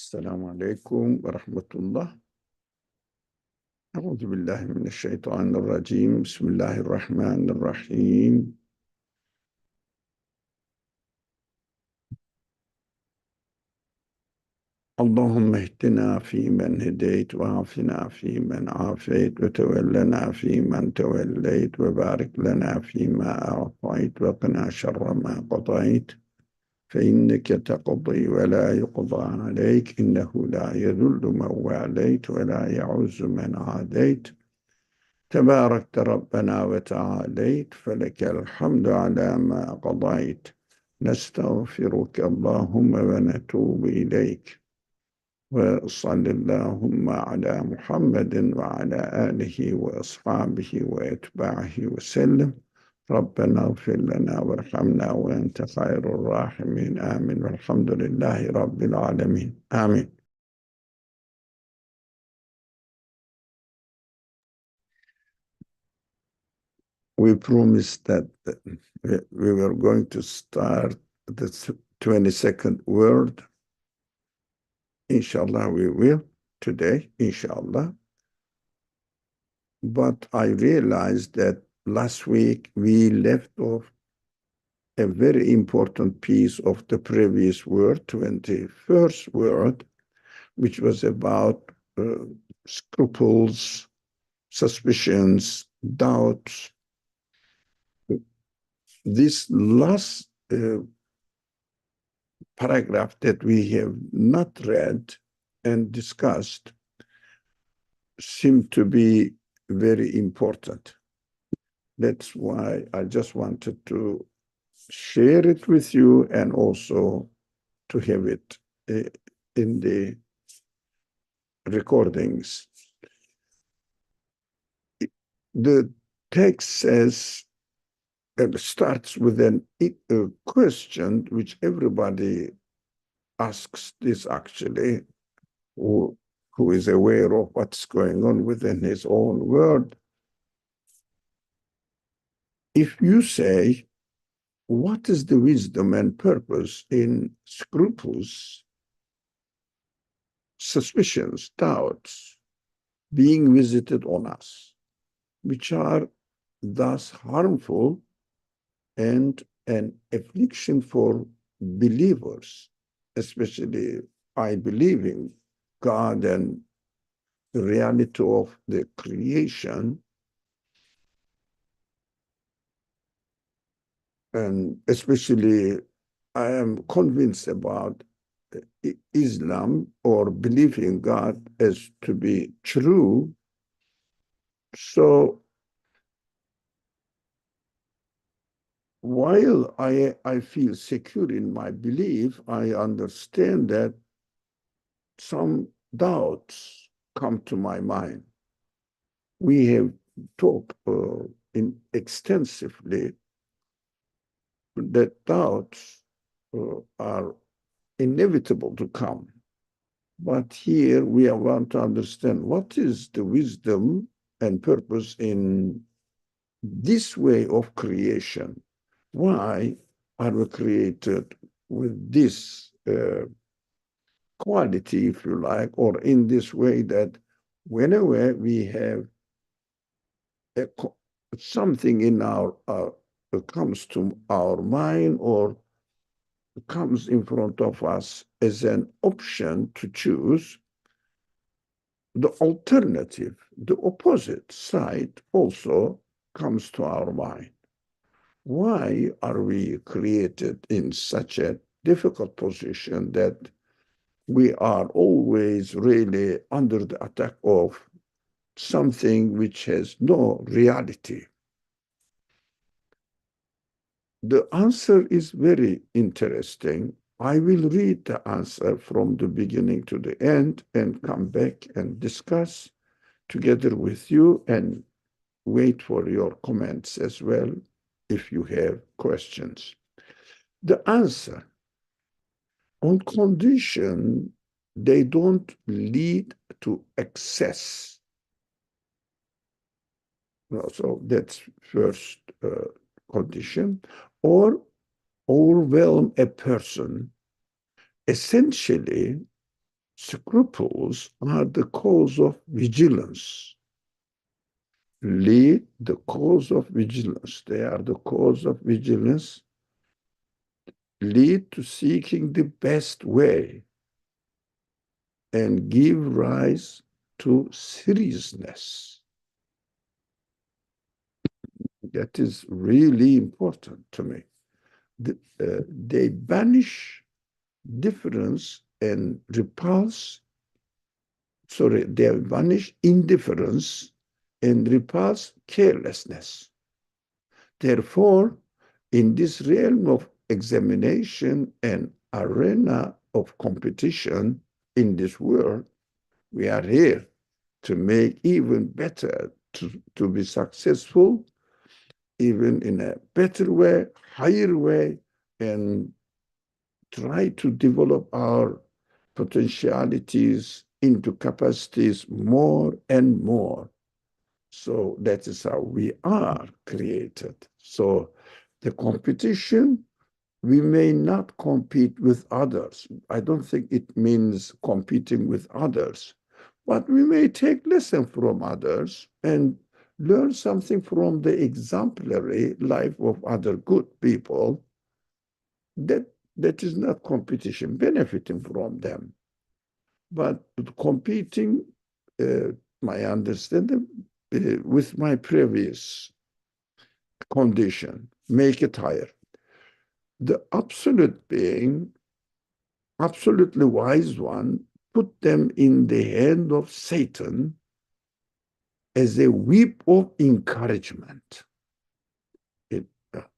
السلام عليكم ورحمة الله. أعوذ بالله من الشيطان الرجيم. بسم الله الرحمن الرحيم. اللهم اهدنا فيمن هديت، وعافنا فيمن عافيت، وتولنا فيمن توليت، وبارك لنا فيما أعطيت، وقنا شر ما قضيت، فإنك تقضي ولا يقضى عليك، إنه لا يذل من واليت ولا يعز من عاديت، تباركت ربنا وتعاليت، فلك الحمد على ما قضيت. نستغفرك اللهم ونتوب إليك، وصل اللهم على محمد وعلى آله وأصحابه وأتباعه وسلم. ربنا اغفر لنا وارحمنا وأنت خير الراحمين. آمين، والحمد لله رب العالمين. آمين. We promised that we were going to start the 22nd word. Inshallah, we will today, inshallah. But I realized that last week we left off a very important piece of the previous word, 21st word, which was about scruples, suspicions, doubts. This last paragraph that we have not read and discussed seemed to be very important. That's why I just wanted to share it with you and also to have it in the recordings. The text says, it starts with a question which everybody asks this actually, who is aware of what's going on within his own world. If you say, what is the wisdom and purpose in scruples, suspicions, doubts being visited on us, which are thus harmful and an affliction for believers, especially I believe in God and the reality of the creation, and especially I am convinced about Islam or believing God as to be true. So while I feel secure in my belief, I understand that some doubts come to my mind. We have talked extensively that doubts are inevitable to come. But here we want to understand what is the wisdom and purpose in this way of creation. Why are we created with this quality, if you like, or in this way that whenever we have something in our comes to our mind or comes in front of us as an option to choose, the alternative, the opposite side also comes to our mind. Why are we created in such a difficult position that we are always really under the attack of something which has no reality? The answer is very interesting. I will read the answer from the beginning to the end and come back and discuss together with you and wait for your comments as well if you have questions. The answer, on condition they don't lead to excess. So that's first condition, or overwhelm a person. Essentially, Scruples are the cause of vigilance. Lead the cause of vigilance. They are the cause of vigilance. Lead to seeking the best way and give rise to seriousness. That is really important to me. They banish difference and repulse, they banish indifference and repulse carelessness. Therefore, in this realm of examination and arena of competition in this world, we are here to make even better, to be successful, even in a better way, higher way, and try to develop our potentialities into capacities more and more. So that is how we are created. So the competition, we may not compete with others. I don't think it means competing with others, but we may take lesson from others and learn something from the exemplary life of other good people. That is not competition, benefiting from them. But competing, my understanding, with my previous condition, make it higher. The absolute being, absolutely wise one, put them in the hand of Satan as a whip of encouragement.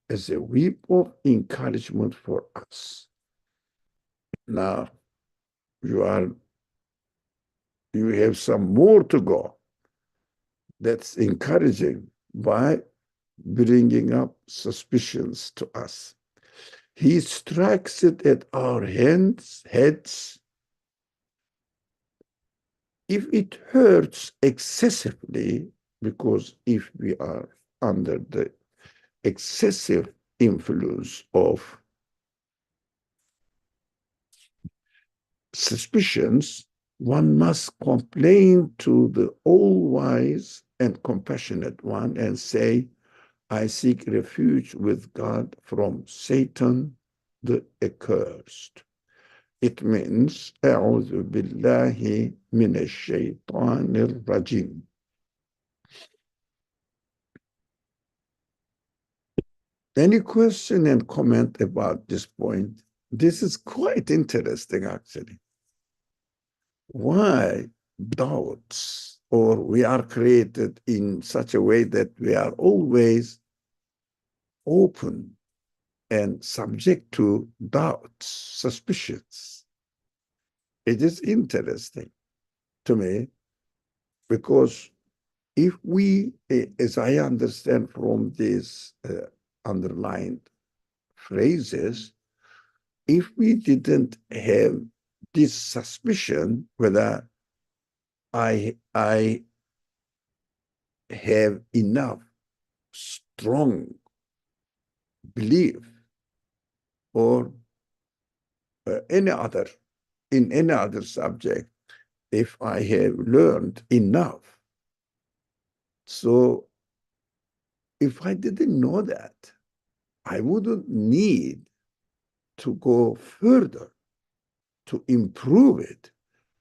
As a whip of encouragement for us. Now, you have some more to go. That's encouraging by bringing up suspicions to us. He strikes it at our heads. If it hurts excessively, because if we are under the excessive influence of suspicions, one must complain to the all-wise and compassionate one and say, I seek refuge with God from Satan the accursed. It means, أعوذ بالله من الشيطان الرجيم. Any question and comment about this point? This is quite interesting, actually. Why doubts, or we are created in such a way that we are always open and subject to doubts, suspicions? It is interesting to me because if we, as I understand from these underlined phrases, if we didn't have this suspicion whether I have enough strong belief or any other in any other subject, if I have learned enough. So if I didn't know that, I wouldn't need to go further to improve it,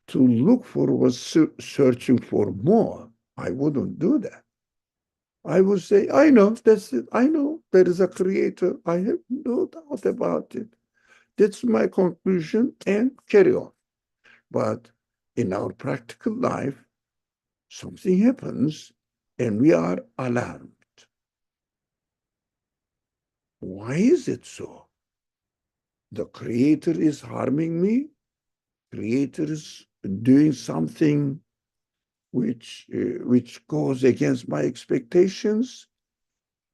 to look for was searching for more. I wouldn't do that. I would say, I know, that's it. I know there is a creator. I have no doubt about it. That's my conclusion and carry on. But in our practical life, something happens and we are alarmed. Why is it so? The creator is harming me. Creator is doing something which goes against my expectations.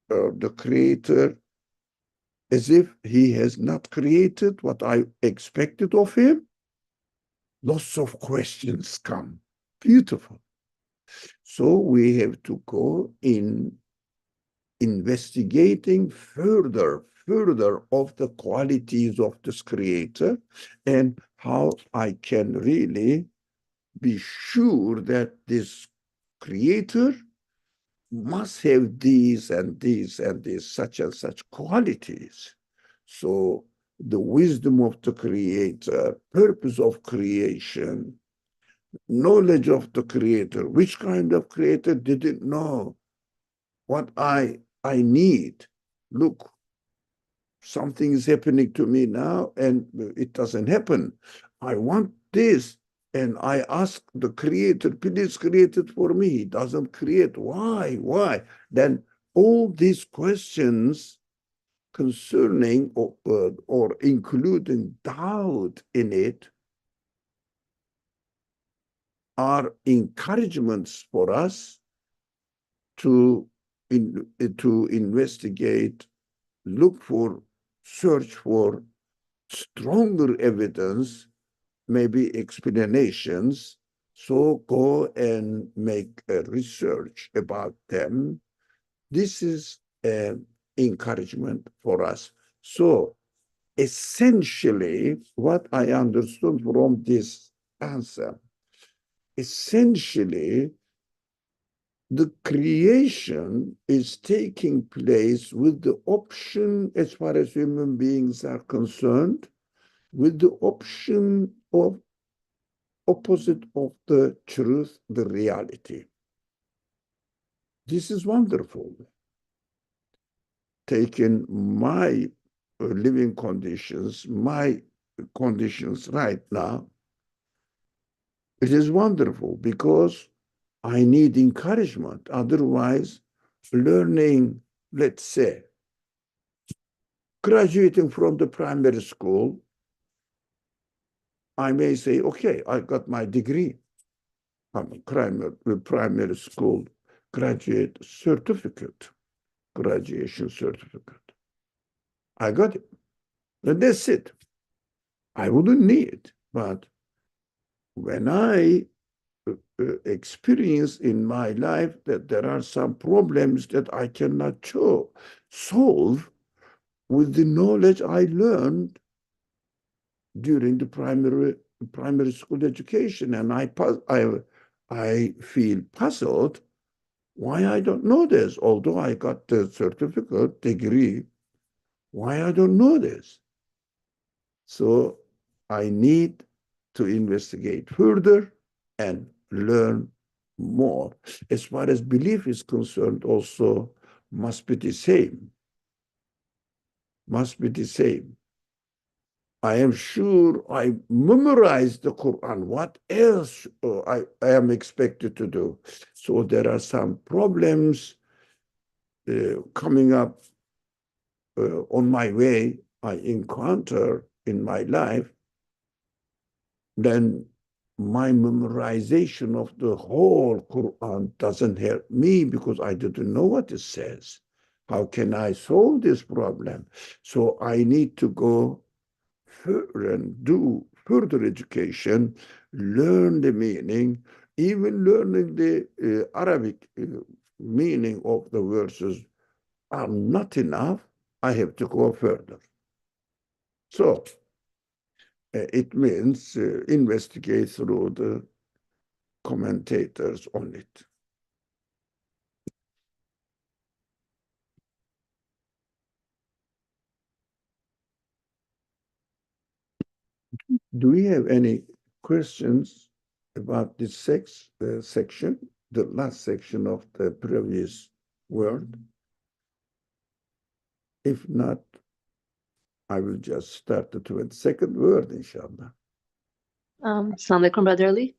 The creator, as if he has not created what I expected of him. Lots of questions come. Beautiful. So we have to go in investigating further of the qualities of this creator and how I can really be sure that this creator must have these and these and these, such and such qualities. So the wisdom of the creator, purpose of creation, knowledge of the creator. Which kind of creator didn't know what I need? Look, something is happening to me now and it doesn't happen. I want this. And I ask the creator, please create it for me. He doesn't create. Why? Why? Then all these questions concerning or including doubt in it are encouragements for us to to investigate, look for, search for stronger evidence, maybe explanations. So go and make a research about them. This is an encouragement for us. So essentially, what I understood from this answer, essentially, the creation is taking place with the option, as far as human beings are concerned, with the option of opposite of the truth, the reality. This is wonderful. Taking my living conditions, my conditions right now, it is wonderful because I need encouragement. Otherwise, learning, let's say, graduating from the primary school, I may say, okay, I got my degree. I'm a primary school graduate certificate, graduation certificate. I got it. And that's it. I wouldn't need it. But when I experience in my life that there are some problems that I cannot solve with the knowledge I learned during the primary school education, and I feel puzzled why I don't know this, although I got the certificate degree, why I don't know this. So I need to investigate further and learn more. As far as belief is concerned, also must be the same. Must be the same. I am sure I memorized the Quran. What else I am expected to do? So there are some problems coming up on my way, I encounter in my life. Then my memorization of the whole Quran doesn't help me because I didn't know what it says. How can I solve this problem? So I need to go and do further education, learn the meaning, even learning the Arabic meaning of the verses are not enough. I have to go further. So it means investigate through the commentators on it. Do we have any questions about this section, the last section of the previous word? If not, I will just start the 22nd word, inshallah. Assalamu alaikum, Brother Ali.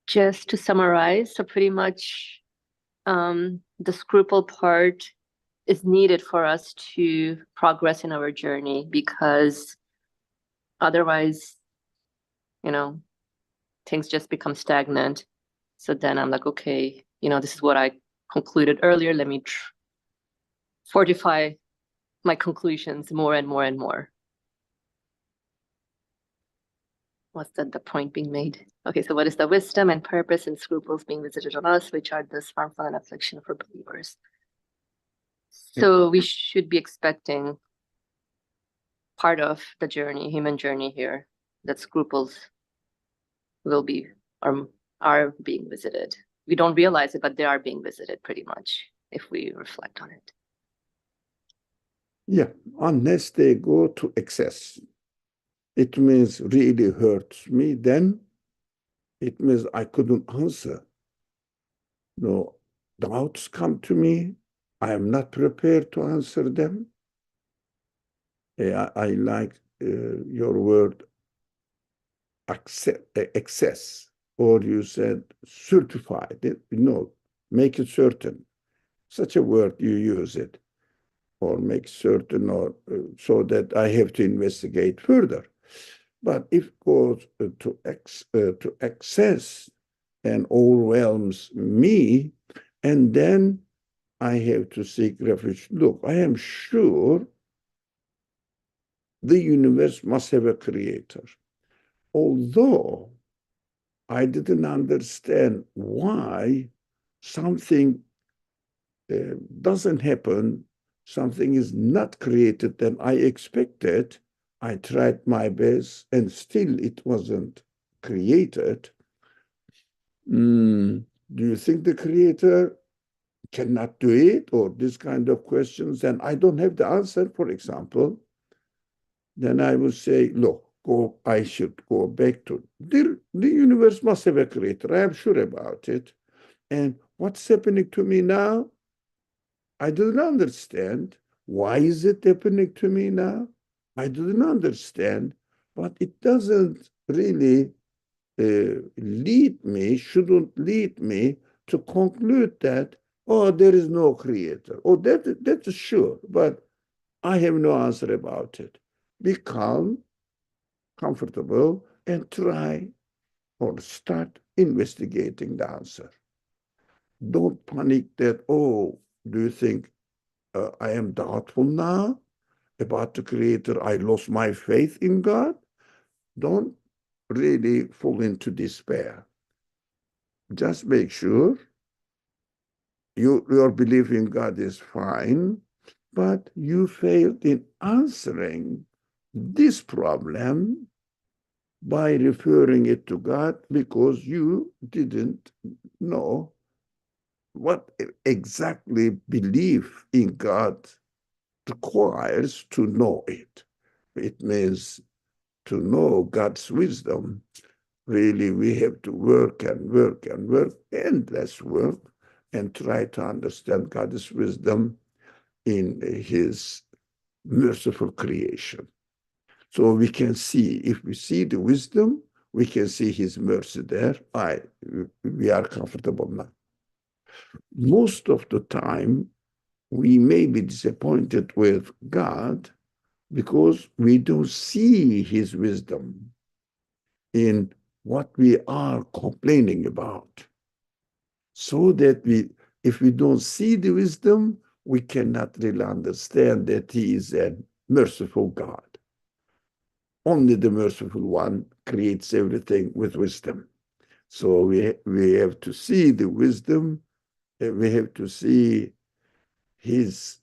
Just to summarize, so pretty much the scruple part is needed for us to progress in our journey, because otherwise, things just become stagnant. So then I'm like, okay, this is what I concluded earlier. Let me fortify my conclusions more and more and more. What's the point being made? Okay, so what is the wisdom and purpose and scruples being visited on us, which are this harmful and affliction for believers? So we should be expecting part of the journey, human journey here, that scruples will be are being visited. We don't realize it, but they are being visited pretty much if we reflect on it. Yeah, unless they go to excess. It means really hurts me, then it means I couldn't answer. No, doubts come to me. I am not prepared to answer them. I like your word excess, or you said certified. No, make it certain. Such a word you use it, or make certain, or so that I have to investigate further. But if it goes to excess and overwhelms me, and then I have to seek refuge. Look, I am sure the universe must have a creator. Although I didn't understand why something doesn't happen, something is not created than I expected. I tried my best and still it wasn't created. Do you think the creator cannot do it, or this kind of questions, and I don't have the answer, for example, then I would say, look, I should go back to the universe must have a creator. I am sure about it. And what's happening to me now? I didn't understand. Why is it happening to me now? I didn't understand, but it doesn't really shouldn't lead me to conclude that, oh, there is no creator. Oh, that is sure, but I have no answer about it. Be calm, comfortable, and try or start investigating the answer. Don't panic that, oh, do you think I am doubtful now about the creator? I lost my faith in God. Don't really fall into despair. Just make sure your belief in God is fine, but you failed in answering this problem by referring it to God because you didn't know what exactly belief in God requires to know it. It means to know God's wisdom. Really, we have to work and work and work, endless work, and try to understand God's wisdom in his merciful creation. So we can see, if we see the wisdom, we can see his mercy there. We are comfortable now. Most of the time, we may be disappointed with God because we don't see his wisdom in what we are complaining about. So that if we don't see the wisdom, we cannot really understand that he is a merciful God. Only the merciful one creates everything with wisdom. So we have to see the wisdom, we have to see his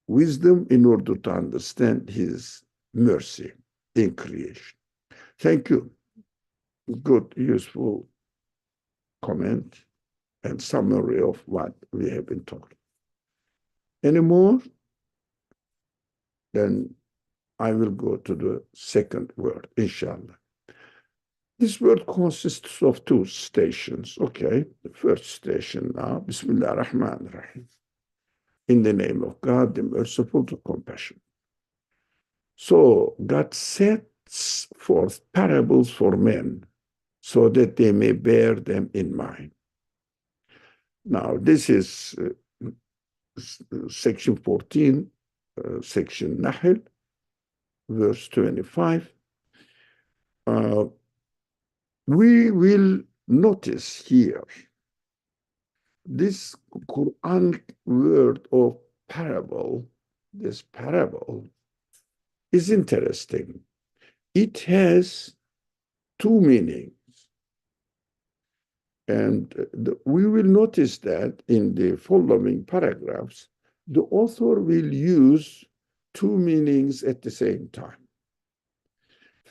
wisdom in order to understand his mercy in creation. Thank you. Good, useful comment and summary of what we have been talking. Any more? Then I will go to the second word, inshallah. This word consists of two stations. Okay, the first station now, Bismillah ar-Rahman ar-Rahim. In the name of God, the merciful, the compassionate. So God sets forth parables for men so that they may bear them in mind. Now, this is section 14, section Nahl, verse 25. We will notice here this Quranic word of parable, this parable is interesting. It has two meanings. And we will notice that in the following paragraphs, the author will use two meanings at the same time.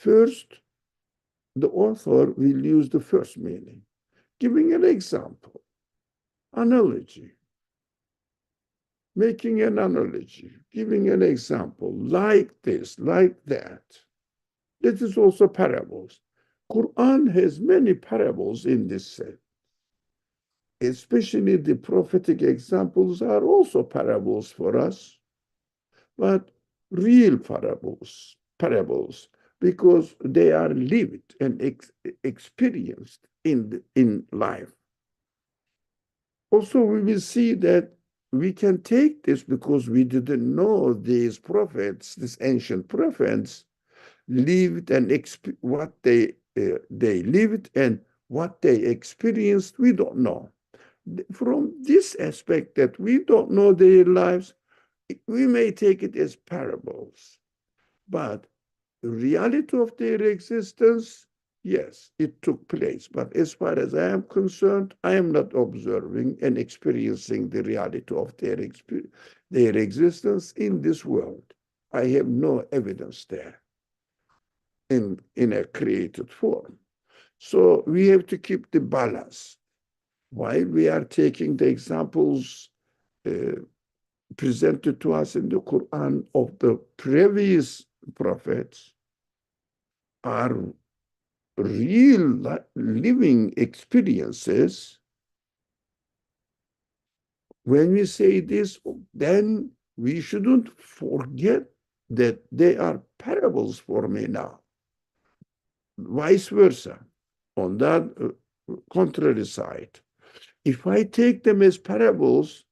First, the author will use the first meaning, giving an example, analogy, making an analogy, giving an example, like this, like that. That is also parables. Quran has many parables in this set. Especially the prophetic examples are also parables for us, but real parables, because they are lived and experienced in life. Also, we will see that we can take this because we didn't know these prophets, these ancient prophets, lived and what they lived and what they experienced. We don't know. From this aspect that we don't know their lives, we may take it as parables, but the reality of their existence, yes, it took place. But as far as I am concerned, I am not observing and experiencing the reality of their existence in this world. I have no evidence there in a created form. So we have to keep the balance. While we are taking the examples presented to us in the Quran of the previous prophets, are real living experiences. When we say this, then we shouldn't forget that they are parables for me now. Vice versa. On that contrary side, if I take them as parables,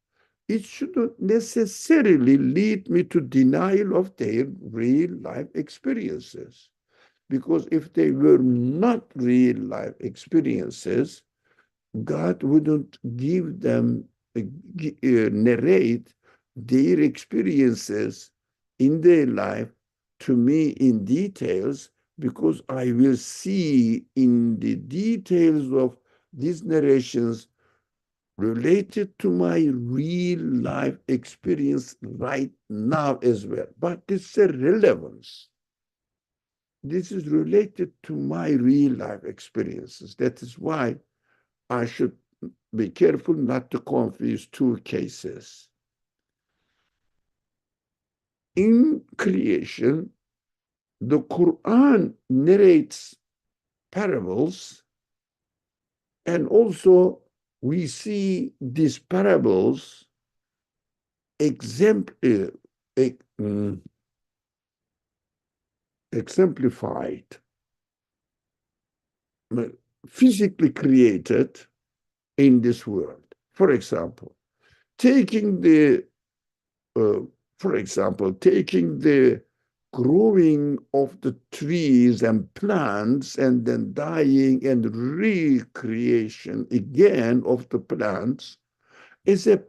it shouldn't necessarily lead me to denial of their real life experiences. Because if they were not real life experiences, God wouldn't give them, narrate their experiences in their life to me in details, because I will see in the details of these narrations related to my real life experience right now as well. But it's a relevance. This is related to my real life experiences. That is why I should be careful not to confuse two cases. In creation, the Quran narrates parables, and also we see these parables exemplified, physically created in this world. For example, taking the uh, taking the growing of the trees and plants and then dying and recreation again of the plants is a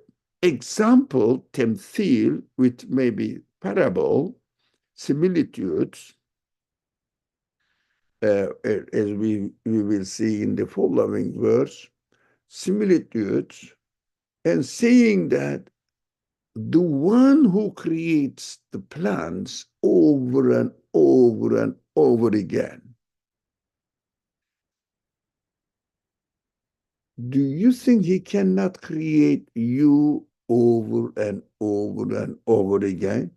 example, temthil, with maybe parable, similitudes, as we will see in the following verse, similitudes, and saying that the one who creates the plants over and over and over again, do you think he cannot create you over and over and over again?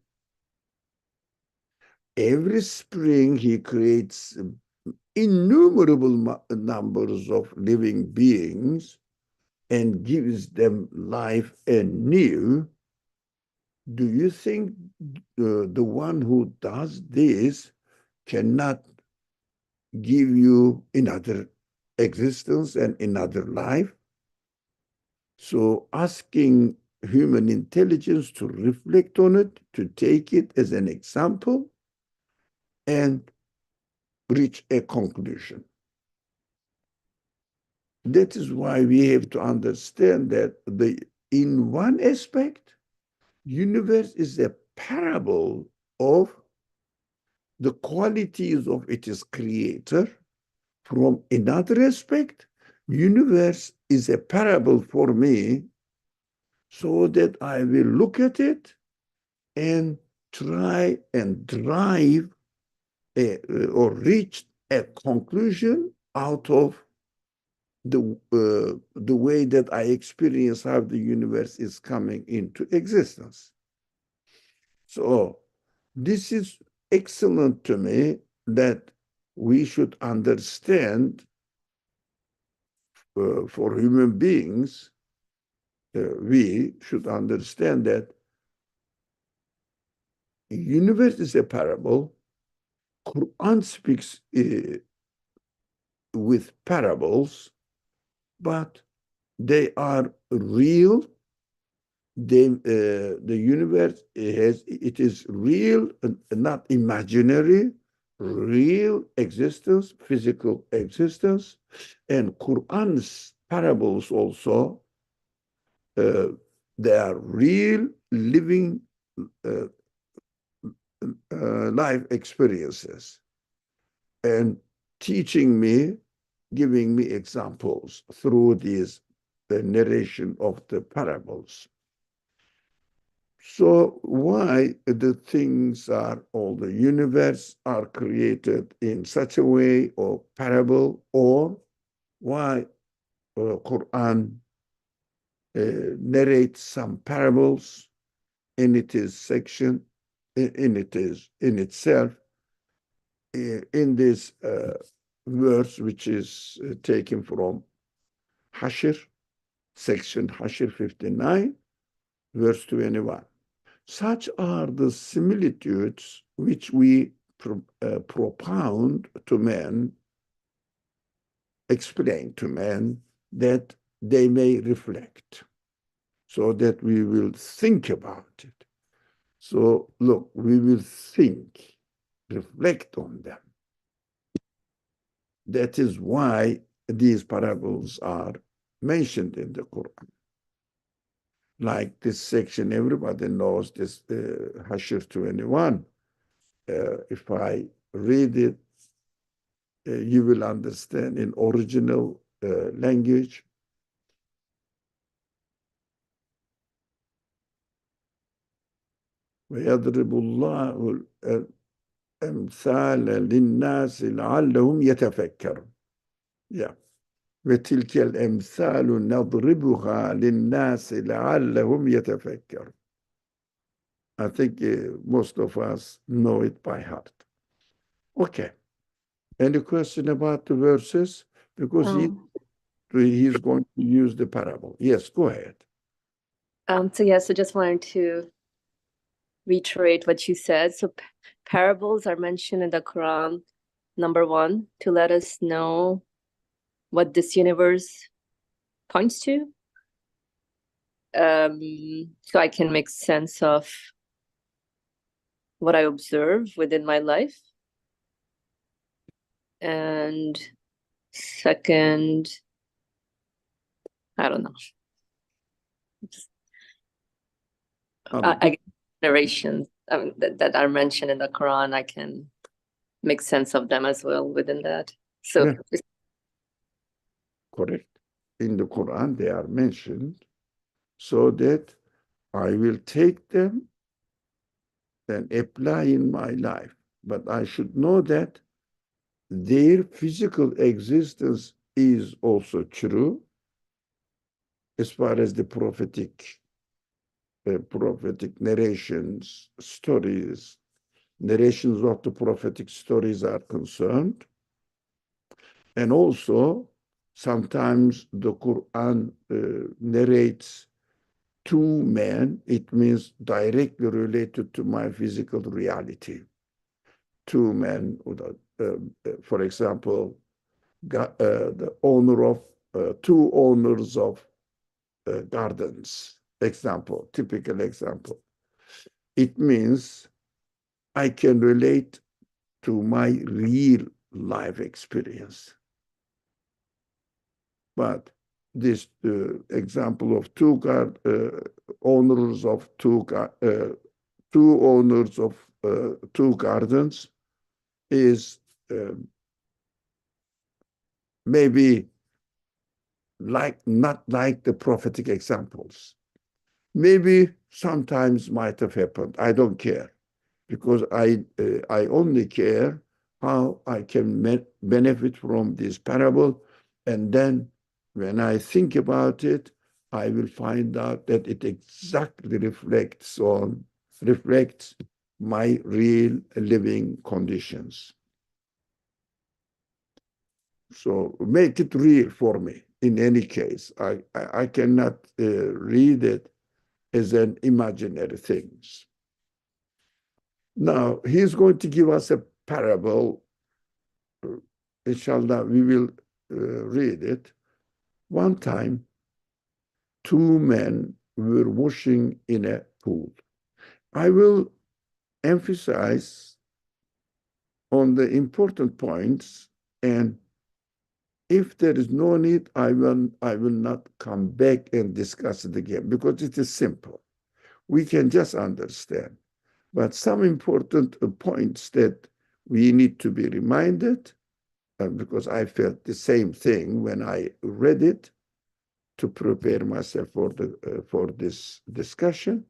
Every spring he creates innumerable numbers of living beings and gives them life anew. Do you think the one who does this cannot give you another existence and another life? So asking human intelligence to reflect on it, to take it as an example, and reach a conclusion. That is why we have to understand that in one aspect, universe is a parable of the qualities of its creator. From another aspect, universe is a parable for me, so that I will look at it and try and drive or reached a conclusion out of the way that I experience how the universe is coming into existence. So this is excellent to me that we should understand for human beings, we should understand that the universe is a parable. Quran speaks with parables, but they are real. The universe it is real, not imaginary, real existence, physical existence, and Quran's parables also they are real, living uh, life experiences, and teaching me, giving me examples through the narration of the parables. So why the things are, all the universe are created in such a way or parable, or why Quran narrates some parables in its section, in it is in itself, in this verse, which is taken from Hashr, section Hashr 59, verse 21. Such are the similitudes which we propound to men, explain to men, that they may reflect, so that we will think about it. So look, we will think, reflect on them. That is why these parables are mentioned in the Quran. Like this section, everybody knows this, Hashr 21. If I read it, you will understand in original language. وَيَضْرِبُ اللَّهُ الْأَمْثَالَ لِلنَّاسِ لَعَلَّهُمْ يَتَفَكَّرُونَ. Yeah. وَتِلْكَ الْأَمْثَالُ نَضْرِبُهَا لِلنَّاسِ لَعَلَّهُمْ يَتَفَكَّرُونَ. I think most of us know it by heart. Okay. Any question about the verses? Because he's going to use the parable. Yes, go ahead. So just wanted to reiterate what you said. So parables are mentioned in the Quran, number one, to let us know what this universe points to. So I can make sense of what I observe within my life. And second, I don't know. I guess narrations that are mentioned in the Quran, I can make sense of them as well within that. So yeah. Correct. In the Quran, they are mentioned so that I will take them and apply in my life. But I should know that their physical existence is also true as far as the prophetic narrations, stories, narrations of the prophetic stories are concerned. And also, sometimes the Quran narrates two men. It means directly related to my physical reality. Two men, for example, the owner of two owners of gardens. Example, typical example. It means I can relate to my real life experience. But this example of two owners of two owners of two gardens is maybe not like the prophetic examples. Maybe sometimes might have happened. I don't care, because I only care how I can benefit from this parable. And then when I think about it, I will find out that it exactly reflects my real living conditions. So make it real for me. In any case, I cannot read it as an imaginary things. Now, he's going to give us a parable. Inshallah, we will read it. One time, two men were washing in a pool. I will emphasize on the important points, and if there is no need, I will not come back and discuss it again because it is simple. We can just understand. But some important points that we need to be reminded, because I felt the same thing when I read it to prepare myself for this discussion.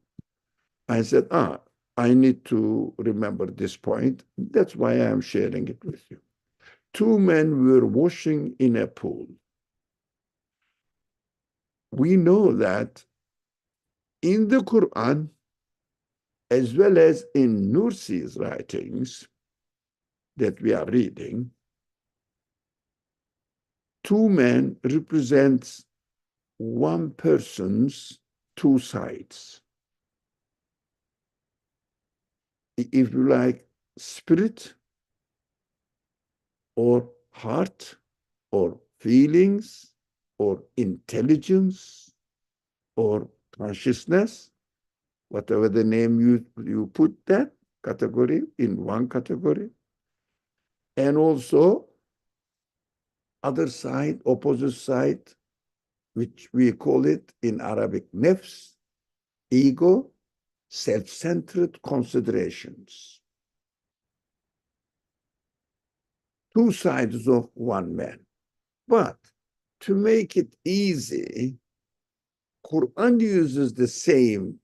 I said, I need to remember this point. That's why I am sharing it with you. Two men were washing in a pool. We know that in the Quran, as well as in Nursi's writings that we are reading, two men represents one person's two sides. If you like, spirit or heart or feelings or intelligence or consciousness, whatever the name you put that category in one category. And also other side, opposite side, which we call it in Arabic nafs, ego, self-centered considerations. Two sides of one man. But to make it easy, Quran uses the same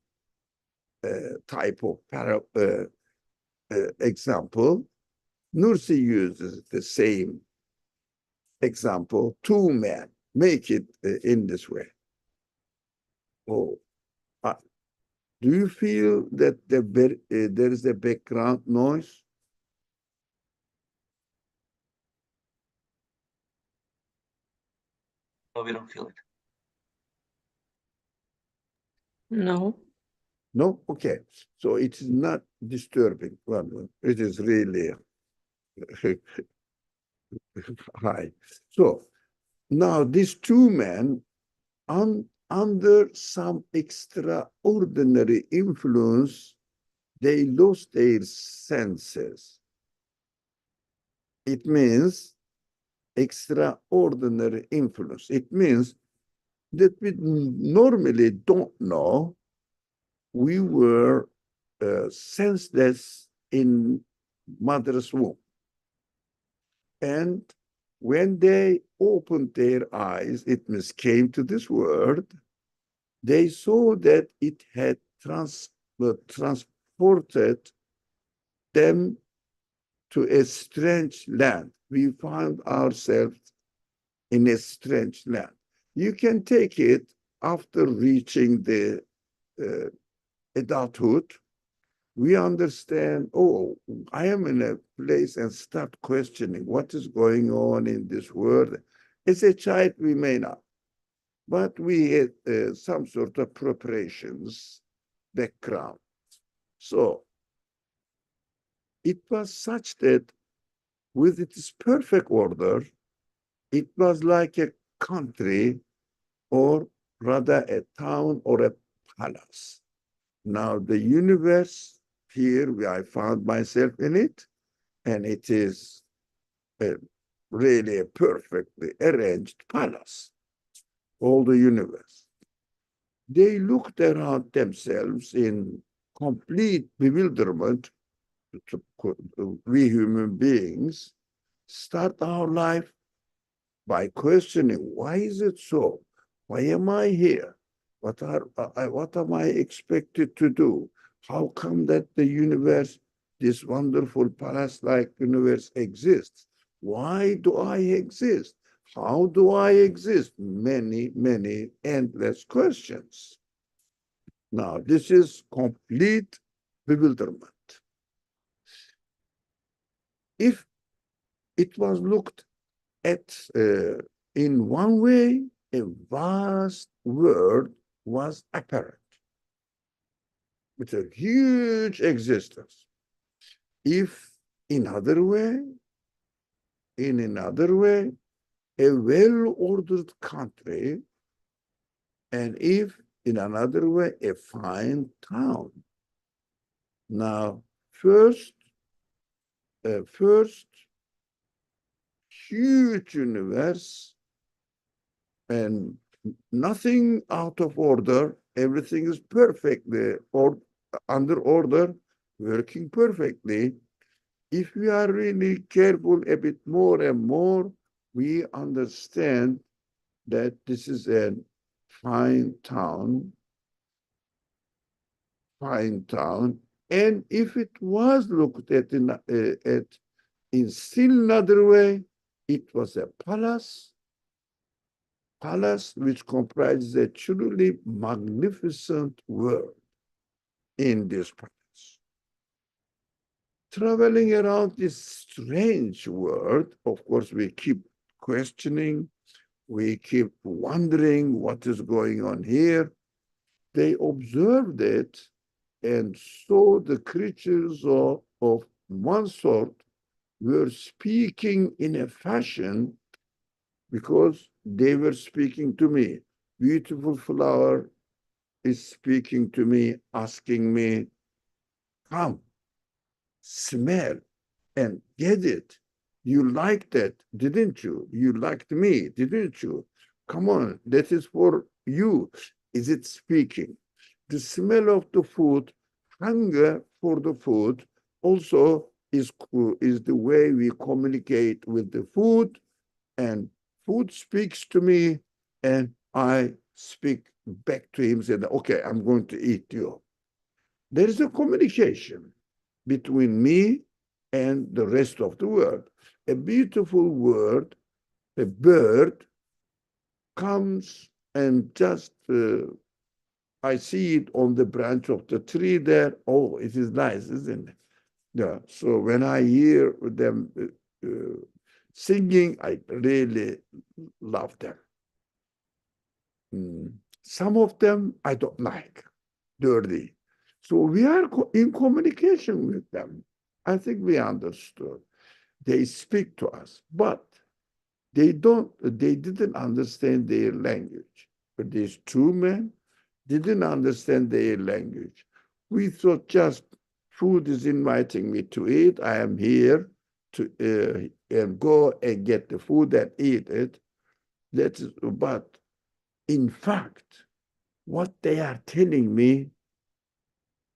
type of example. Nursi uses the same example, two men. Make it in this way. Oh, do you feel that there is a background noise? No, we don't feel it. No. No? Okay. So it is not disturbing. Well, it is really high. So now these two men, under some extraordinary influence, they lost their senses. It means extraordinary influence. It means that we normally don't know. We were senseless in mother's womb. And when they opened their eyes, it means came to this world, they saw that it had transported them to a strange land. We found ourselves in a strange land. You can take it after reaching the adulthood. We understand, oh, I am in a place, and start questioning what is going on in this world. As a child, we may not, but we had some sort of preparations, background. So it was such that with its perfect order, it was like a country, or rather a town or a palace. Now the universe, here I found myself in it, and it is really a perfectly arranged palace, all the universe. They looked around themselves in complete bewilderment. We human beings start our life by questioning, why is it so? Why am I here? What am I expected to do? How come that the universe this wonderful palace-like universe exists. Why do I exist? How do I exist? Many, many endless questions. Now, this is complete bewilderment. If it was looked at in one way, a vast world was apparent with a huge existence. If in another way, a well-ordered country, and if in another way, a fine town. Now, first, huge universe and nothing out of order. Everything is perfectly or under order, working perfectly. If we are really careful a bit more and more, we understand that this is a fine town, and if it was looked at in still another way, it was a palace which comprises a truly magnificent world in this palace. Traveling around this strange world, of course, we keep questioning, we keep wondering what is going on here. They observed it and saw the creatures of one sort were speaking in a fashion because they were speaking to me. Beautiful flower is speaking to me, asking me, come, smell, and get it. You liked that, didn't you? You liked me, didn't you? Come on, that is for you. Is it speaking? The smell of the food, hunger for the food, also is the way we communicate with the food, and food speaks to me, and I speak back to him, saying, okay, I'm going to eat you. There is a communication between me and the rest of the world. A beautiful word, a bird comes and just, I see it on the branch of the tree there. Oh, it is nice, isn't it? Yeah. So when I hear them singing, I really love them. Some of them I don't like, dirty. So we are in communication with them. I think we understood. They speak to us, but they didn't understand their language. But these two men didn't understand their language. We thought just food is inviting me to eat. I am here to and go and get the food and eat it. But in fact, what they are telling me,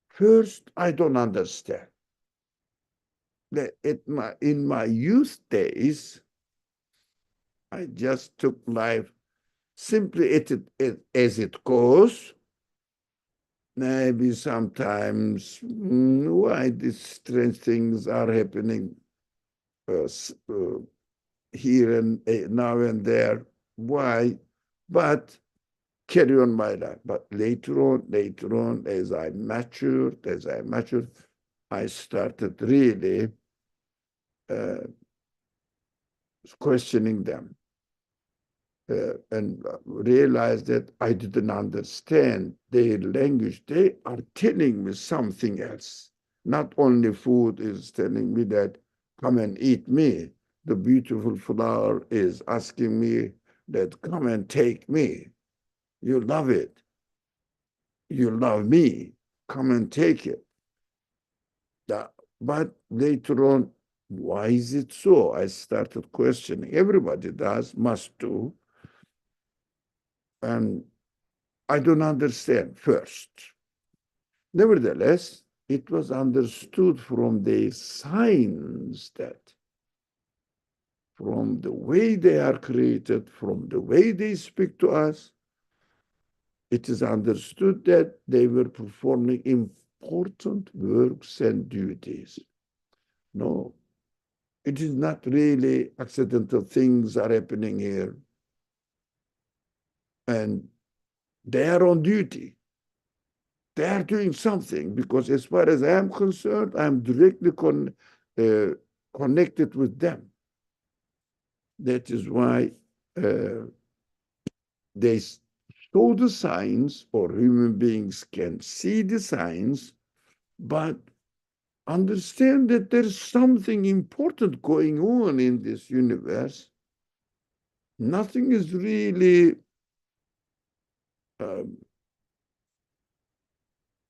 first, I don't understand. In my youth days, I just took life simply as it goes. Maybe sometimes, why these strange things are happening here and now and there? Why? But carry on my life. But later on, as I matured, I started really questioning them and realized that I didn't understand their language. They are telling me something else. Not only food is telling me that, come and eat me. The beautiful flower is asking me that, come and take me. You love it. You love me. Come and take it. But later on, why is it so? I started questioning. Everybody does, must do. And I don't understand first. Nevertheless, it was understood from the signs that from the way they are created, from the way they speak to us, it is understood that they were performing important works and duties. No, it is not really accidental things are happening here. And they are on duty. They are doing something because as far as I am concerned, I'm directly connected with them. That is why they show the signs, or human beings can see the signs, but understand that there's something important going on in this universe. Nothing is really um,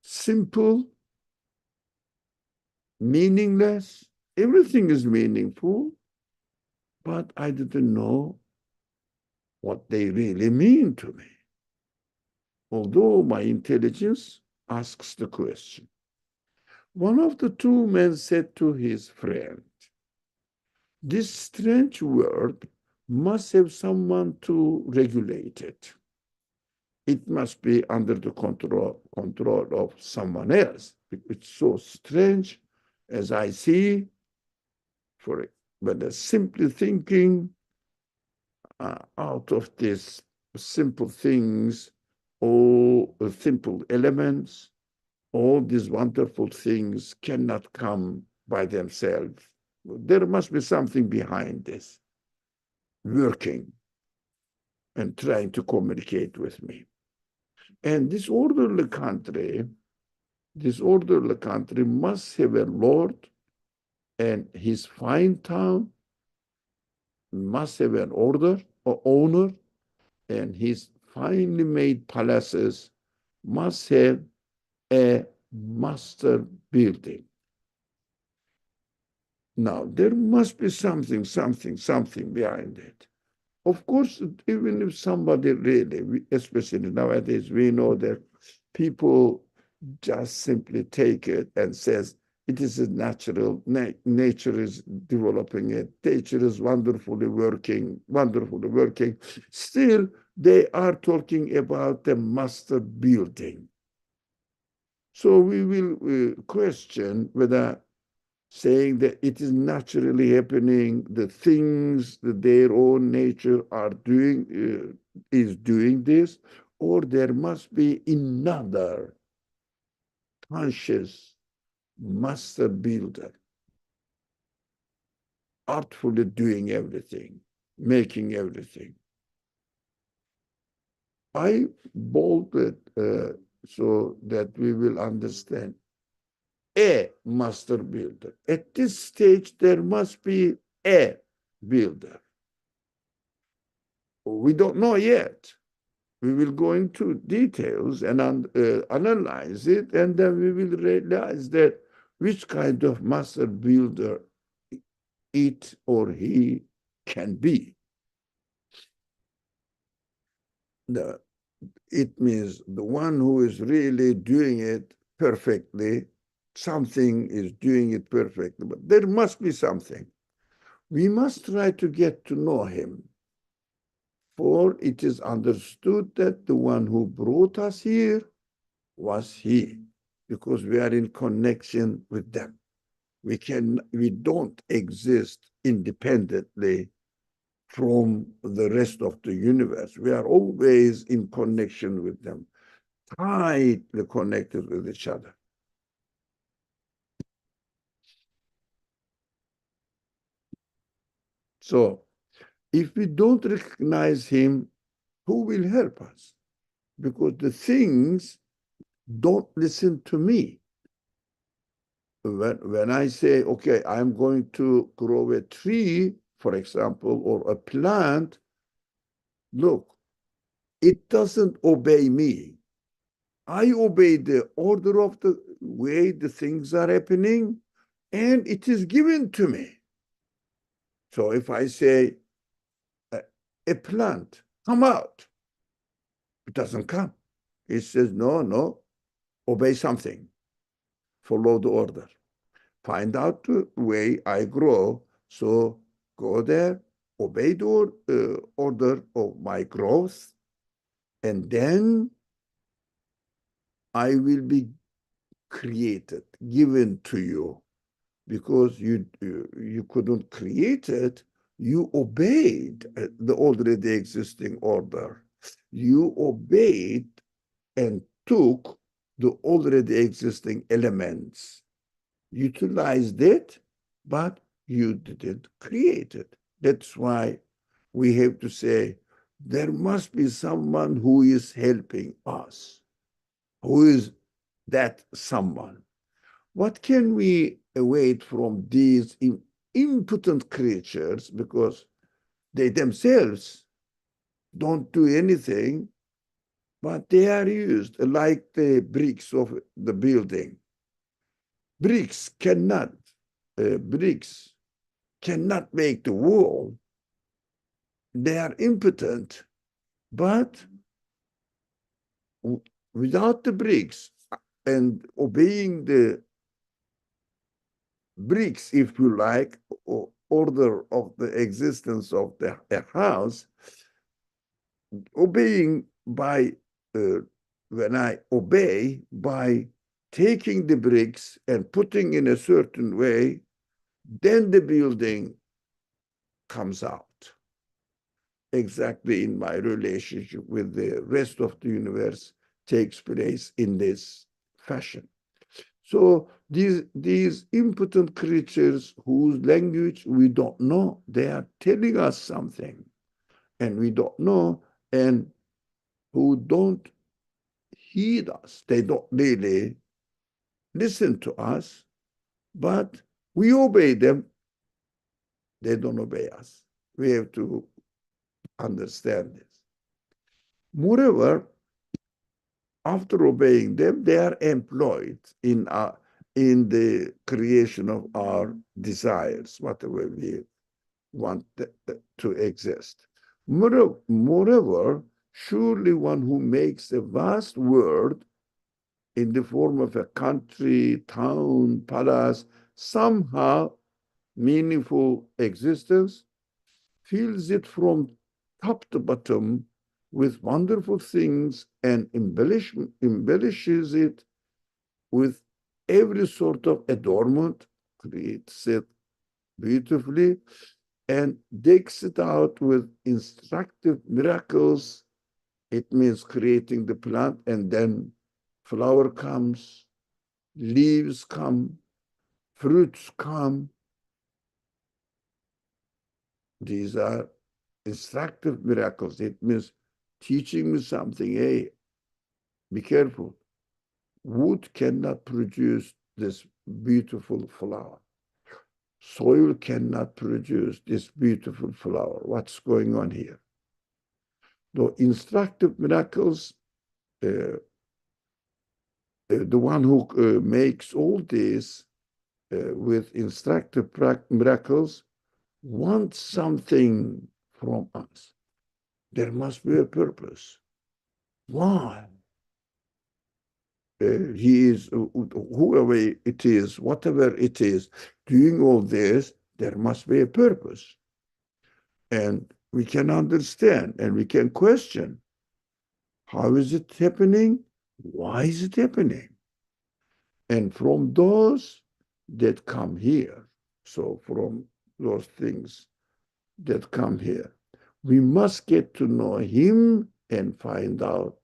simple, meaningless. Everything is meaningful, but I didn't know what they really mean to me. Although my intelligence asks the question. One of the two men said to his friend, "This strange world must have someone to regulate it. It must be under the control of someone else. It's so strange as I see, but simply thinking out of these simple things, all simple elements, all these wonderful things cannot come by themselves. There must be something behind this, working and trying to communicate with me. And this orderly country must have a lord, and his fine town must have an order or owner, and his finely made palaces must have a master building. Now, there must be something behind it. Of course, even if somebody really, especially nowadays, we know that people just simply take it and says, it is a natural, nature is developing it, nature is wonderfully working. Still, they are talking about the master building. So we will question whether saying that it is naturally happening, the things that their own nature are doing, is doing this, or there must be another conscious master builder, artfully doing everything, making everything. I bolded so that we will understand a master builder. At this stage, there must be a builder. We don't know yet. We will go into details and analyze it, and then we will realize that which kind of master builder it or he can be. It means the one who is really doing it perfectly, something is doing it perfectly, but there must be something. We must try to get to know him, for it is understood that the one who brought us here was he, because we are in connection with them. We don't exist independently from the rest of the universe. We are always in connection with them, tightly connected with each other. So if we don't recognize him, who will help us? Because the things don't listen to me. When I say, okay, I'm going to grow a tree, for example, or a plant, look, it doesn't obey me. I obey the order of the way the things are happening, and it is given to me. So if I say, a plant, come out, it doesn't come. It says, no, obey something, follow the order. Find out the way I grow, so go there, obey the order of my growth, and then I will be created, given to you. because you couldn't create it. You obeyed the already existing order. You obeyed and took the already existing elements, utilized it, but you didn't create it. That's why we have to say there must be someone who is helping us. Who is that someone? What can we await from these impotent creatures, because they themselves don't do anything, but they are used like the bricks of the building. Bricks cannot, bricks cannot make the wall. They are impotent, but without the bricks and obeying the bricks, if you like, or order of the existence of the house, obeying by, uh, when I obey by taking the bricks and putting in a certain way, then the building comes out exactly in my relationship with the rest of the universe takes place in this fashion. So these impotent creatures whose language we don't know, they are telling us something and we don't know, and who don't heed us. They don't really listen to us, but we obey them. They don't obey us. We have to understand this. Moreover, after obeying them, they are employed in the creation of our desires, whatever we want to exist. Moreover, surely one who makes a vast world in the form of a country, town, palace, somehow meaningful existence, fills it from top to bottom with wonderful things and embellishes it with every sort of adornment, creates it beautifully, and digs it out with instructive miracles. It means creating the plant, and then flower comes, leaves come, fruits come. These are instructive miracles. It means teaching me something. Hey, be careful. Wood cannot produce this beautiful flower. Soil cannot produce this beautiful flower. What's going on here? The instructive miracles, the one who makes all this with instructive miracles wants something from us. There must be a purpose. Why? He is, whoever it is, whatever it is, doing all this, there must be a purpose. And we can understand and we can question, how is it happening? Why is it happening? And from those that come here, so from those things that come here, we must get to know him and find out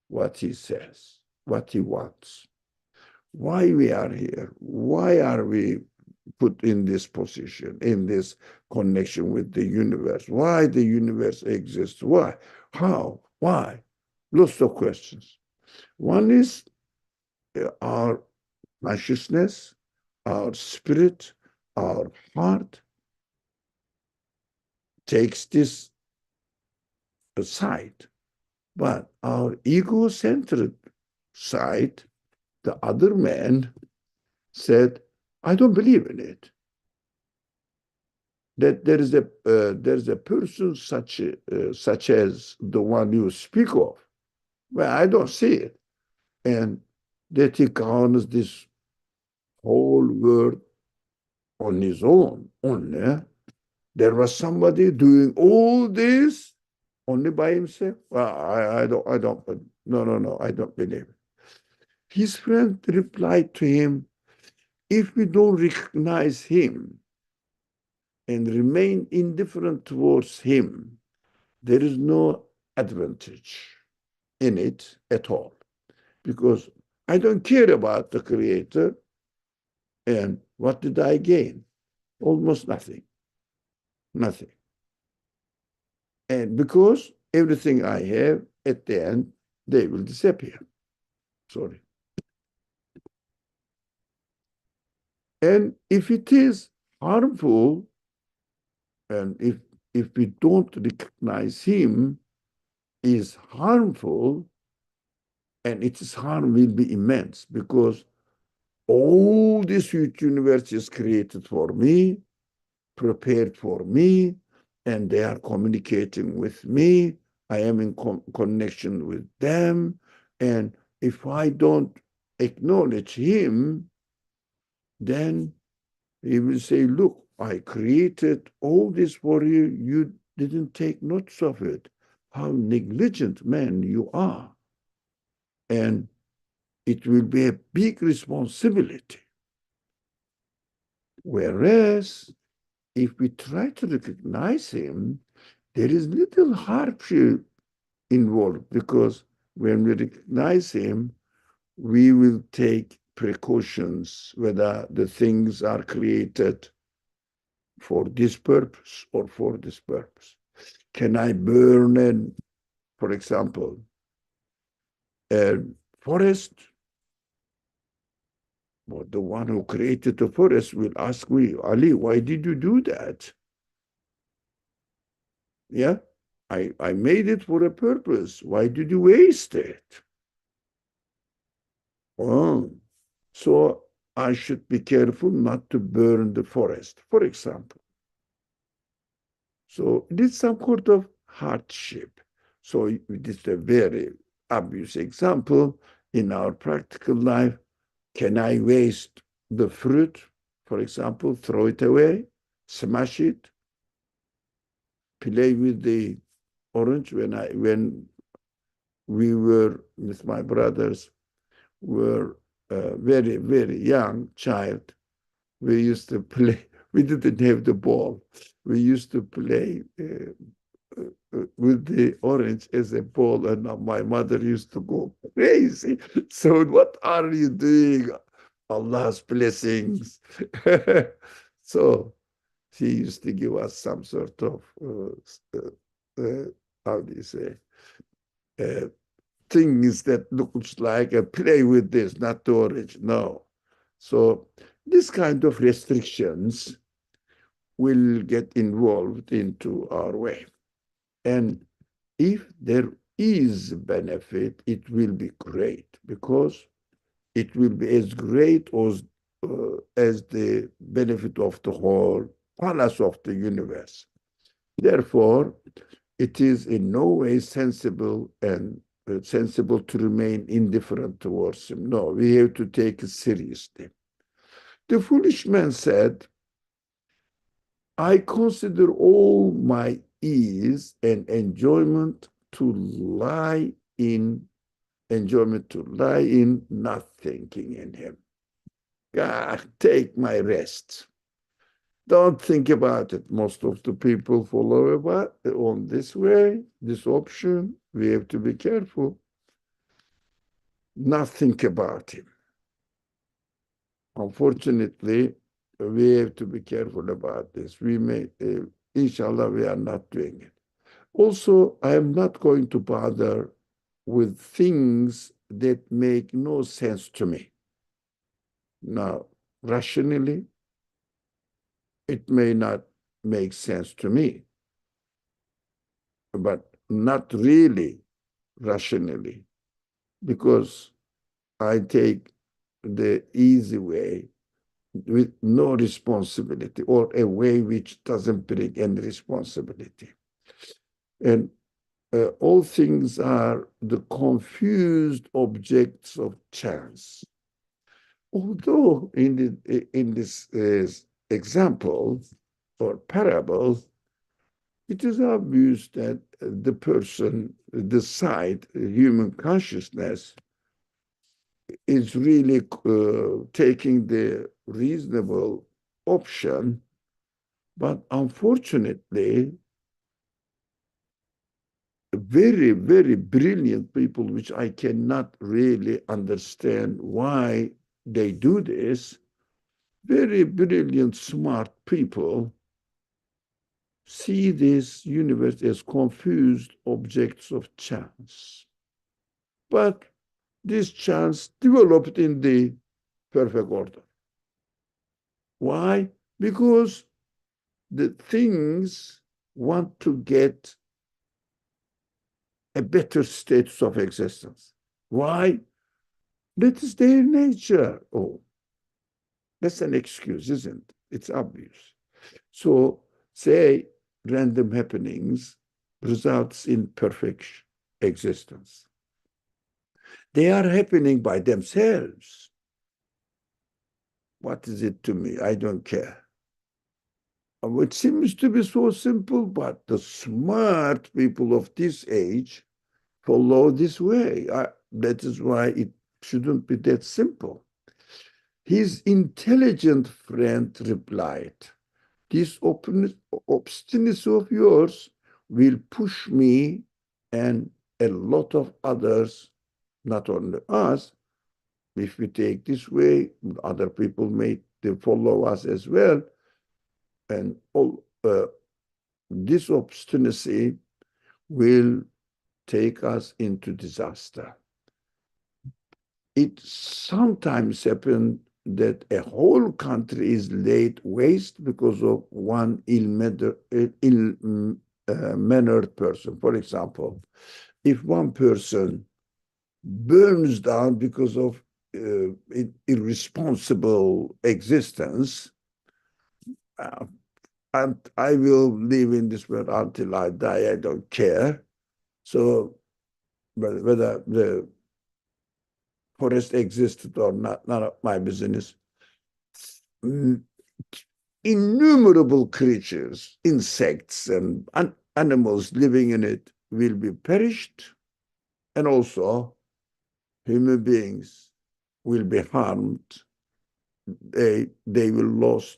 what he says, what he wants, why we are here, why are we put in this position, in this connection with the universe, why the universe exists, why, how, why, lots of questions. One is our consciousness, our spirit, our heart takes this aside, but our ego-centered side, the other man, said, I don't believe in it. That there's a person such as the one you speak of. Well, I don't see it. And that he governs this whole world on his own only. There was somebody doing all this only by himself. Well, I don't, no, I don't believe it. His friend replied to him, if we don't recognize him and remain indifferent towards him, there is no advantage in it at all. Because I don't care about the creator, and what did I gain? Almost nothing. Nothing. And because everything I have, at the end, they will disappear. Sorry. And if it is harmful, and if we don't recognize him is harmful, and its harm will be immense because all this huge universe is created for me, prepared for me, and they are communicating with me. I am in connection with them. And if I don't acknowledge him, then he will say, look, I created all this for you. You didn't take notice of it. How negligent man you are. And it will be a big responsibility. Whereas if we try to recognize him, there is little hardship involved because when we recognize him, we will take precautions whether the things are created for this purpose or for this purpose. Can I burn, for example, a forest? Well, the one who created the forest will ask me, Ali, why did you do that? Yeah, I made it for a purpose. Why did you waste it? Oh, so I should be careful not to burn the forest, for example. So it is some sort of hardship. So it is a very obvious example in our practical life. Can I waste the fruit, for example, throw it away, smash it, play with the orange when we were with my brothers were very, very young child, we used to play. We didn't have the ball. We used to play with the orange as a ball, and my mother used to go crazy. So, what are you doing? Allah's blessings. So, she used to give us some sort of, how do you say, uh, things that looks like a play with this, not the orange. No. So this kind of restrictions will get involved into our way. And if there is benefit, it will be great because it will be as great as the benefit of the whole palace of the universe. Therefore, it is in no way sensible to remain indifferent towards him. No, we have to take it seriously. The foolish man said, I consider all my ease and enjoyment to lie in not thinking in him. God, take my rest. Don't think about it. Most of the people follow about on this way, this option. We have to be careful. Not think about him. Unfortunately, we have to be careful about this. We may, inshallah, we are not doing it. Also, I am not going to bother with things that make no sense to me. Now, rationally, it may not make sense to me, but not really rationally, because I take the easy way with no responsibility or a way which doesn't bring any responsibility. And all things are the confused objects of chance. Although in this example or parable, it is obvious that the person, the side, human consciousness, is really taking the reasonable option, but unfortunately, very, very brilliant people, which I cannot really understand why they do this, very brilliant, smart people see this universe as confused objects of chance. But this chance developed in the perfect order. Why? Because the things want to get a better status of existence. Why? That is their nature. Oh, that's an excuse, isn't it? It's obvious. So, say random happenings results in perfect existence. They are happening by themselves. What is it to me? I don't care. It seems to be so simple, but the smart people of this age follow this way. That is why it shouldn't be that simple. His intelligent friend replied, this obstinacy of yours will push me and a lot of others, not only us. If we take this way, other people may follow us as well. And all this obstinacy will take us into disaster. It sometimes happens that a whole country is laid waste because of one ill-mannered person. For example, if one person burns down because of irresponsible existence, and I will live in this world until I die, I don't care. So whether the forest existed or not, none of my business. Innumerable creatures, insects and animals living in it will be perished, and also human beings will be harmed. They will lose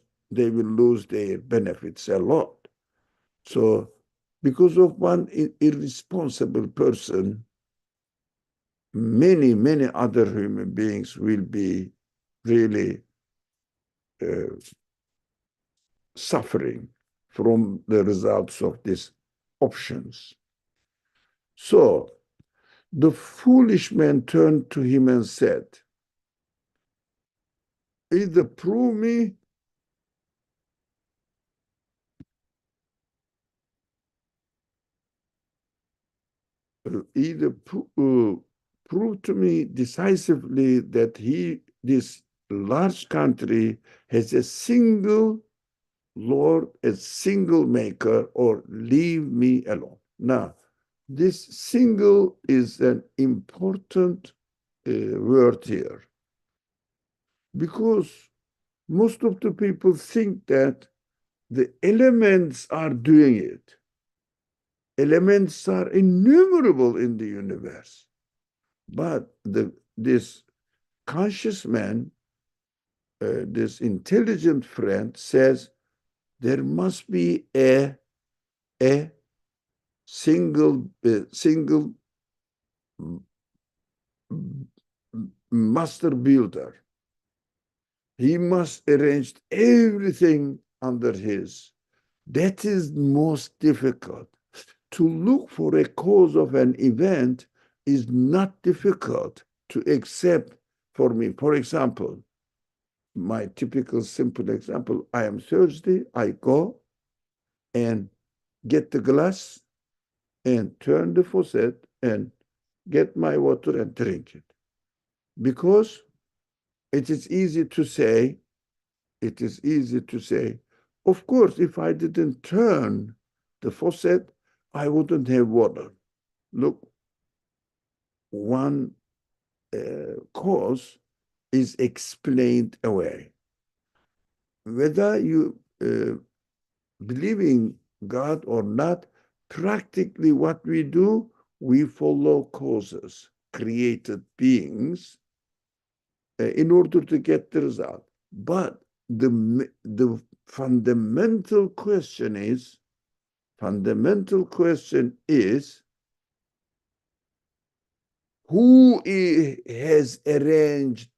their benefits a lot. So because of one irresponsible person, many, many other human beings will be really suffering from the results of these options. So the foolish man turned to him and said, either prove me either prove to me decisively that this large country has a single Lord, a single maker, or leave me alone. Now, this single is an important word here, because most of the people think that the elements are doing it. Elements are innumerable in the universe. But this conscious man, this intelligent friend, says there must be a single master builder. He must arrange everything under his. That is most difficult. To look for a cause of an event is not difficult to accept for me. For example, my typical simple example, I am thirsty, I go and get the glass and turn the faucet and get my water and drink it. Because it is easy to say, of course, if I didn't turn the faucet, I wouldn't have water. Look, one cause is explained away. Whether you believe in God or not, practically what we do, we follow causes, created beings, in order to get the result. But the fundamental question is, who has arranged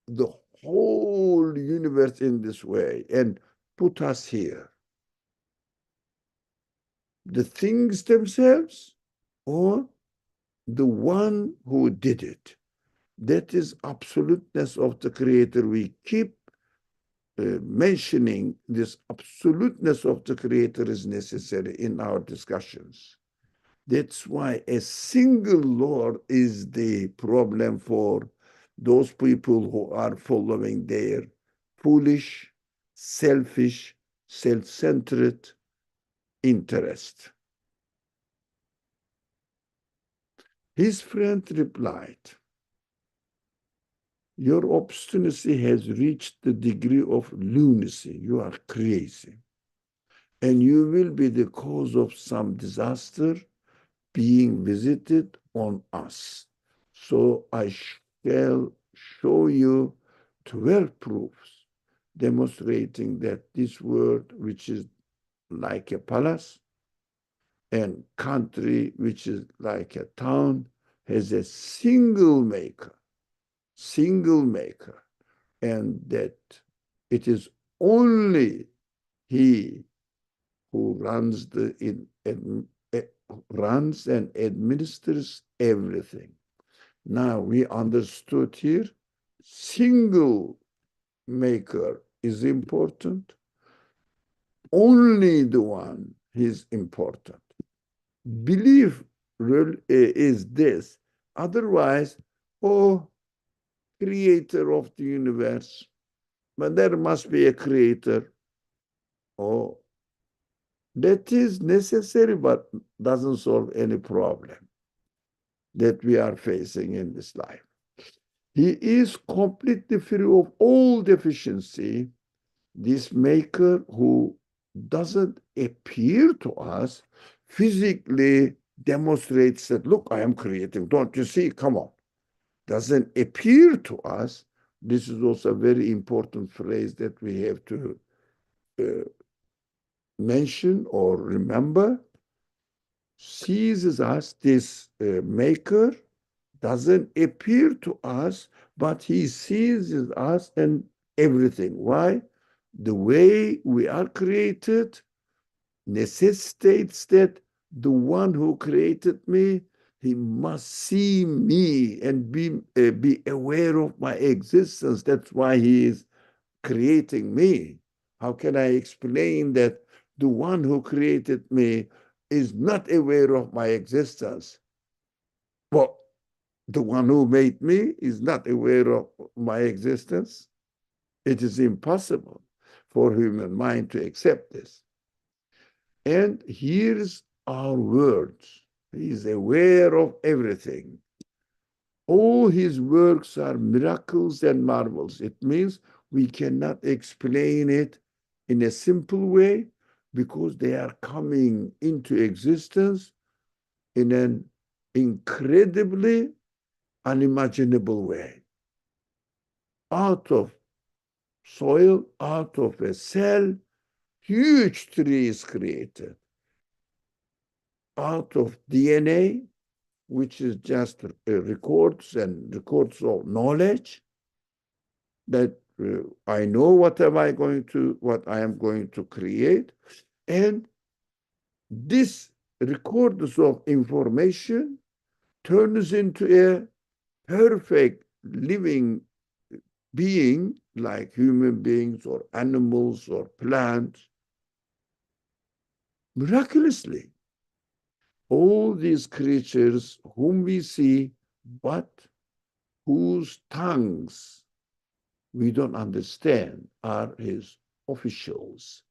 the whole universe in this way and put us here? The things themselves or the one who did it? That is absoluteness of the Creator. We keep mentioning this absoluteness of the Creator is necessary in our discussions. That's why a single Lord is the problem for those people who are following their foolish, selfish, self-centered interest. His friend replied, your obstinacy has reached the degree of lunacy. You are crazy. And you will be the cause of some disaster being visited on us. So I shall show you 12 proofs demonstrating that this world, which is like a palace, and country, which is like a town, has a single maker, and that it is only he who runs and administers everything. Now we understood here, single maker is important. Only the one is important. Belief is this. Otherwise, oh, creator of the universe, but there must be a creator. Oh, that is necessary, but doesn't solve any problem that we are facing in this life. He is completely free of all deficiency, this maker who doesn't appear to us, physically demonstrates that, look, I am creative. Don't you see? Come on. Doesn't appear to us. This is also a very important phrase that we have to mention or remember. Sees us, this maker doesn't appear to us, but he sees us and everything. Why? The way we are created necessitates that the one who created me, he must see me and be aware of my existence. That's why he is creating me. How can I explain that the one who created me is not aware of my existence? Well, the one who made me is not aware of my existence. It is impossible for human mind to accept this. And here's our words. He is aware of everything. All his works are miracles and marvels. It means we cannot explain it in a simple way because they are coming into existence in an incredibly unimaginable way. Out of soil, out of a cell, huge tree is created. Out of DNA, which is just records of knowledge, that I know what I am going to create, and this records of information turns into a perfect living being like human beings or animals or plants. Miraculously, all these creatures whom we see, but whose tongues we don't understand, are his officials.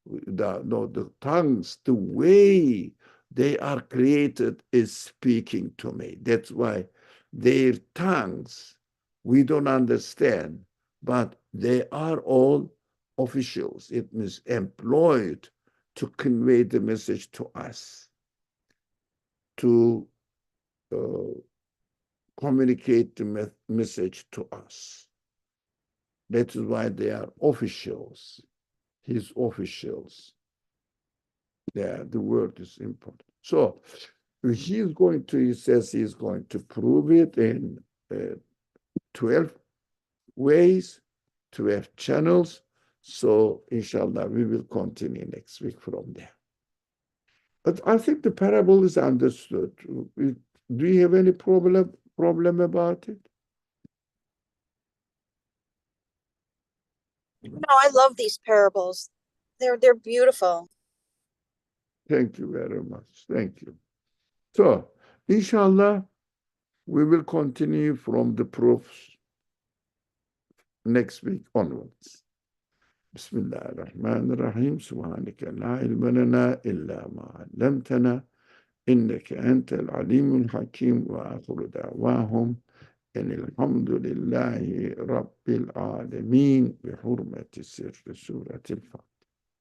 The tongues, the way they are created is speaking to me. That's why their tongues we don't understand, but they are all officials. It means employed to convey the message to us, to communicate the message to us. That is why they are officials, his officials. Yeah, the word is important. So he says he's going to prove it in 12 ways, 12 channels. So inshallah, we will continue next week from there. But I think the parable is understood. Do you have any problem about it? No, I love these parables. They're beautiful. Thank you very much. Thank you. So, inshallah, we will continue from the proofs next week onwards. بسم الله الرحمن الرحيم سبحانك لا علم لنا إلا ما علمتنا إنك أنت العليم الحكيم وآخر دعواهم إن الحمد لله رب العالمين بحرمة سر سورة الفاتحة.